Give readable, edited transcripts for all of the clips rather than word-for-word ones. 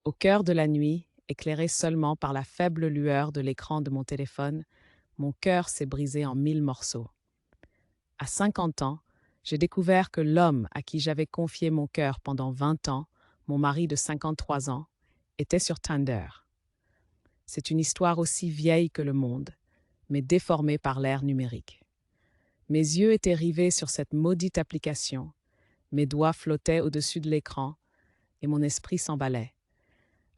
Au cœur de la nuit, éclairé seulement par la faible lueur de l'écran de mon téléphone, mon cœur s'est brisé en 1000 morceaux. À 50 ans, j'ai découvert que l'homme à qui j'avais confié mon cœur pendant 20 ans, mon mari de 53 ans, était sur Tinder. C'est une histoire aussi vieille que le monde, mais déformée par l'ère numérique. Mes yeux étaient rivés sur cette maudite application, mes doigts flottaient au-dessus de l'écran et mon esprit s'emballait.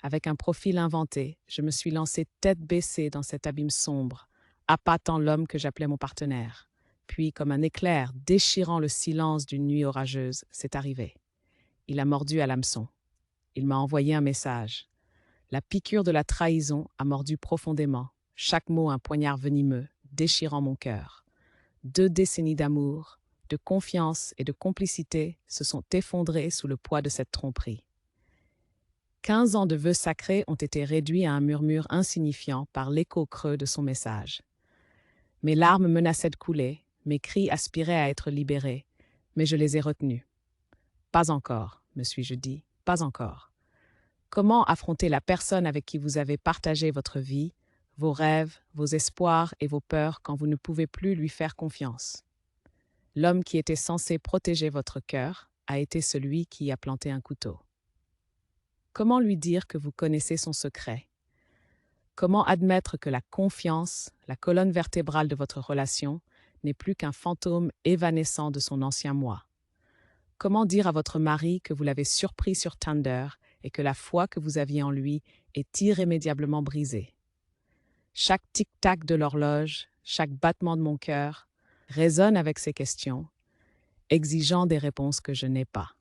Avec un profil inventé, je me suis lancé tête baissée dans cet abîme sombre, appâtant l'homme que j'appelais mon partenaire. Puis, comme un éclair déchirant le silence d'une nuit orageuse, c'est arrivé. Il a mordu à l'hameçon. Il m'a envoyé un message. La piqûre de la trahison a mordu profondément, chaque mot un poignard venimeux, déchirant mon cœur. 2 décennies d'amour, de confiance et de complicité se sont effondrées sous le poids de cette tromperie. 15 ans de vœux sacrés ont été réduits à un murmure insignifiant par l'écho creux de son message. Mes larmes menaçaient de couler, mes cris aspiraient à être libérés, mais je les ai retenus. Pas encore, me suis-je dit, pas encore. Comment affronter la personne avec qui vous avez partagé votre vie, vos rêves, vos espoirs et vos peurs quand vous ne pouvez plus lui faire confiance? L'homme qui était censé protéger votre cœur a été celui qui y a planté un couteau. Comment lui dire que vous connaissez son secret? Comment admettre que la confiance, la colonne vertébrale de votre relation, n'est plus qu'un fantôme évanescent de son ancien moi? Comment dire à votre mari que vous l'avez surpris sur Tinder et que la foi que vous aviez en lui est irrémédiablement brisée? Chaque tic-tac de l'horloge, chaque battement de mon cœur résonne avec ces questions, exigeant des réponses que je n'ai pas.